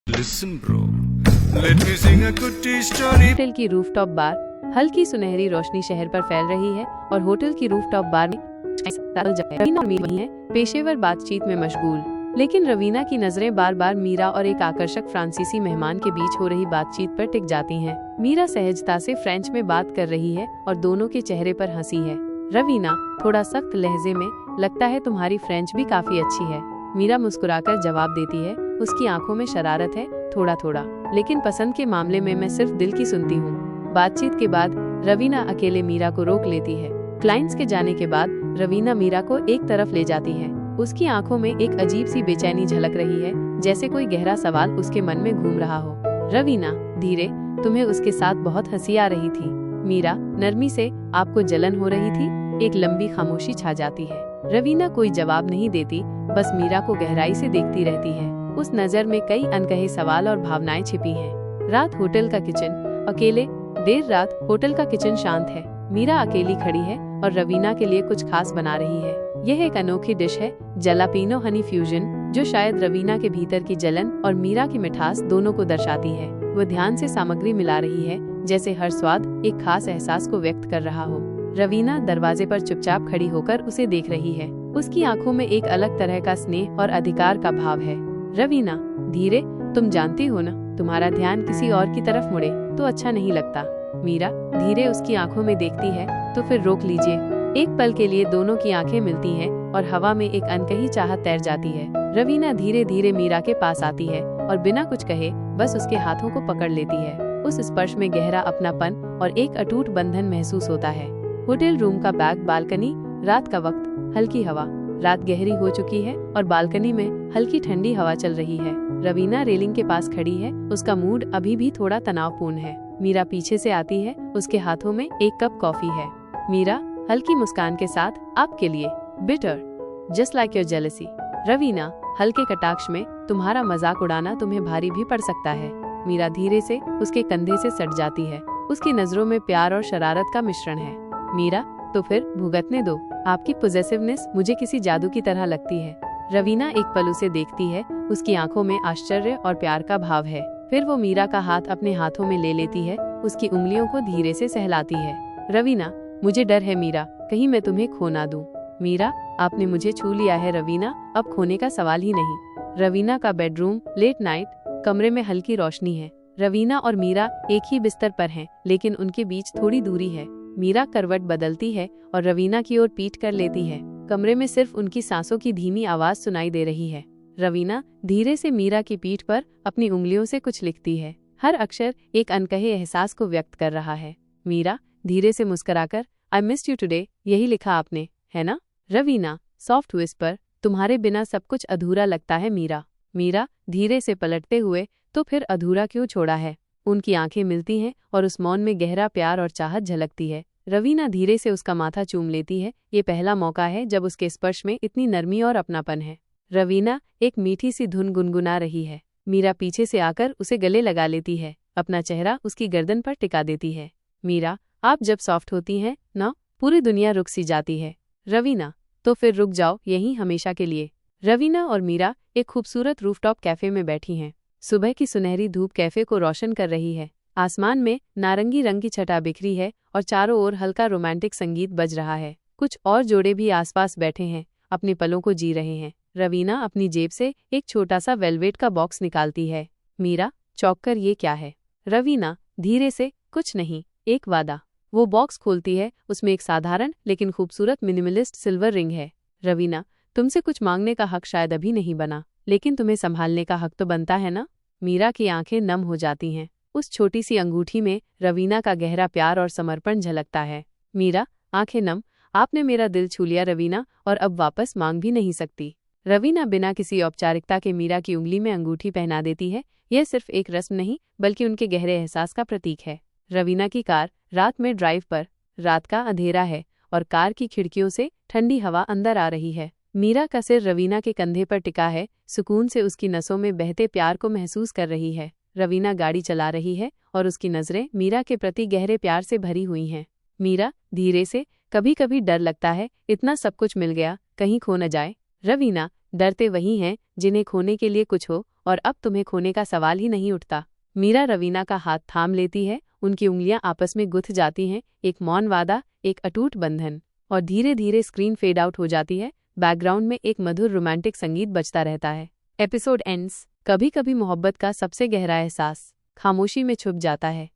Listen bro, let me sing a कुट्टी story। Hotel की rooftop बार, हल्की सुनहरी रोशनी शहर पर फैल रही है और होटल की रूफटॉप बार में रवीना और मीरा हैं पेशेवर बातचीत में मशगूल। लेकिन रवीना की नजरें बार बार मीरा और एक आकर्षक फ्रांसीसी मेहमान के बीच हो रही बातचीत पर टिक जाती हैं। मीरा सहजता से फ्रेंच में बात कर रही है और दोनों के चेहरे पर हंसी है। रवीना थोड़ा सख्त लहजे में, लगता है तुम्हारी फ्रेंच भी काफी अच्छी है। मीरा मुस्कुराकर जवाब देती है, उसकी आंखों में शरारत है, थोड़ा थोड़ा, लेकिन पसंद के मामले में मैं सिर्फ दिल की सुनती हूँ। बातचीत के बाद रवीना अकेले मीरा को रोक लेती है। क्लाइंट्स के जाने के बाद रवीना मीरा को एक तरफ ले जाती है। उसकी आंखों में एक अजीब सी बेचैनी झलक रही है, जैसे कोई गहरा सवाल उसके मन में घूम रहा हो। रवीना, धीरे, तुम्हें उसके साथ बहुत हंसी आ रही थी। मीरा, नरमी से, आपको जलन हो रही थी। एक लंबी खामोशी छा जाती है। रवीना कोई जवाब नहीं देती, बस मीरा को गहराई से देखती रहती है। उस नजर में कई अनकहे सवाल और भावनाएं छिपी हैं। रात, होटल का किचन, अकेले। देर रात, होटल का किचन शांत है। मीरा अकेली खड़ी है और रवीना के लिए कुछ खास बना रही है। यह एक अनोखी डिश है, जलापिनो हनी फ्यूजन, जो शायद रवीना के भीतर की जलन और मीरा की मिठास दोनों को दर्शाती है। वो ध्यान से सामग्री मिला रही है, जैसे हर स्वाद एक खास एहसास को व्यक्त कर रहा हो। रवीना दरवाजे पर चुपचाप खड़ी होकर उसे देख रही है। उसकी आंखों में एक अलग तरह का स्नेह और अधिकार का भाव है। रवीना, धीरे, तुम जानती हो ना, तुम्हारा ध्यान किसी और की तरफ मुड़े तो अच्छा नहीं लगता। मीरा धीरे उसकी आंखों में देखती है, तो फिर रोक लीजिए। एक पल के लिए दोनों की आंखें मिलती हैं और हवा में एक अनकही चाहत तैर जाती है। रवीना धीरे धीरे मीरा के पास आती है और बिना कुछ कहे बस उसके हाथों को पकड़ लेती है। उस स्पर्श में गहरा अपनापन और एक अटूट बंधन महसूस होता है। होटल रूम का बैक बालकनी, रात का वक्त, हल्की हवा। रात गहरी हो चुकी है और बालकनी में हल्की ठंडी हवा चल रही है। रवीना रेलिंग के पास खड़ी है, उसका मूड अभी भी थोड़ा तनावपूर्ण है। मीरा पीछे से आती है, उसके हाथों में एक कप कॉफी है। मीरा हल्की मुस्कान के साथ, आपके लिए, bitter, just like your jealousy. Raveena हल्के कटाक्ष में, तुम्हारा मजाक उड़ाना तुम्हें भारी भी पड़ सकता है। मीरा धीरे से उसके कंधे से सट जाती है। उसकी नजरों में प्यार और शरारत का मिश्रण है। मीरा, तो फिर भुगतने दो। आपकी पॉजेसिवनेस मुझे किसी जादू की तरह लगती है। रवीना एक पल उसे देखती है, उसकी आंखों में आश्चर्य और प्यार का भाव है। फिर वो मीरा का हाथ अपने हाथों में ले लेती है, उसकी उंगलियों को धीरे से सहलाती है। रवीना, मुझे डर है मीरा, कहीं मैं तुम्हें खो ना दूं। मीरा, आपने मुझे छू लिया है रवीना, अब खोने का सवाल ही नहीं। रवीना का बेडरूम, लेट नाइट, कमरे में हल्की रोशनी है। रवीना और मीरा एक ही बिस्तर पर हैं, लेकिन उनके बीच थोड़ी दूरी है। मीरा करवट बदलती है और रवीना की ओर पीठ कर लेती है। कमरे में सिर्फ उनकी सांसों की धीमी आवाज सुनाई दे रही है। रवीना धीरे से मीरा की पीठ पर अपनी उंगलियों से कुछ लिखती है। हर अक्षर एक अनकहे एहसास को व्यक्त कर रहा है। मीरा धीरे से मुस्कुराकर, आई मिस्ड यू टुडे, यही लिखा आपने, है ना? रवीना सॉफ्ट विस्पर, तुम्हारे बिना सब कुछ अधूरा लगता है मीरा। मीरा धीरे से पलटते हुए, तो फिर अधूरा क्यों छोड़ा है? उनकी आंखें मिलती हैं और उस मौन में गहरा प्यार और चाहत झलकती है। रवीना धीरे से उसका माथा चूम लेती है। ये पहला मौका है जब उसके स्पर्श में इतनी नरमी और अपनापन है। रवीना एक मीठी सी धुन गुनगुना रही है। मीरा पीछे से आकर उसे गले लगा लेती है, अपना चेहरा उसकी गर्दन पर टिका देती है। मीरा, आप जब सॉफ्ट होती हैं ना, पूरी दुनिया रुक सी जाती है। रवीना, तो फिर रुक जाओ यहीं हमेशा के लिए। रवीना और मीरा एक खूबसूरत रूफटॉप कैफे में बैठी हैं। सुबह की सुनहरी धूप कैफे को रोशन कर रही है। आसमान में नारंगी रंग की छटा बिखरी है और चारों ओर हल्का रोमांटिक संगीत बज रहा है। कुछ और जोड़े भी आसपास बैठे हैं, अपने पलों को जी रहे हैं। रवीना अपनी जेब से एक छोटा सा वेलवेट का बॉक्स निकालती है। मीरा चौंक कर, ये क्या है? रवीना धीरे से, कुछ नहीं, एक वादा। वो बॉक्स खोलती है, उसमें एक साधारण लेकिन खूबसूरत मिनिमलिस्ट सिल्वर रिंग है। रवीना, तुमसे कुछ मांगने का हक शायद अभी नहीं बना, लेकिन तुम्हें संभालने का हक तो बनता है ना? मीरा की आंखें नम हो जाती हैं। उस छोटी सी अंगूठी में रवीना का गहरा प्यार और समर्पण झलकता है। मीरा आंखें नम, आपने मेरा दिल छू लिया रवीना, और अब वापस मांग भी नहीं सकती। रवीना बिना किसी औपचारिकता के मीरा की उंगली में अंगूठी पहना देती है। यह सिर्फ एक रस्म नहीं, बल्कि उनके गहरे एहसास का प्रतीक है। रवीना की कार, रात में ड्राइव पर, रात का अंधेरा है और कार की खिड़कियों से ठंडी हवा अंदर आ रही है। मीरा का सिर रवीना के कंधे पर टिका है, सुकून से उसकी नसों में बहते प्यार को महसूस कर रही है। रवीना गाड़ी चला रही है और उसकी नजरें मीरा के प्रति गहरे प्यार से भरी हुई हैं। मीरा धीरे से, कभी कभी डर लगता है, इतना सब कुछ मिल गया, कहीं खो न जाए। रवीना, डरते वही हैं जिन्हें खोने के लिए कुछ हो और अब तुम्हें खोने का सवाल ही नहीं उठता। मीरा रवीना का हाथ थाम लेती है, उनकी उंगलियां आपस में गुथ जाती हैं, एक मौन वादा, एक अटूट बंधन। और धीरे धीरे स्क्रीन फेड आउट हो जाती है, बैकग्राउंड में एक मधुर रोमांटिक संगीत बजता रहता है। Episode ends. कभी कभी मोहब्बत का सबसे गहरा एहसास खामोशी में छुप जाता है।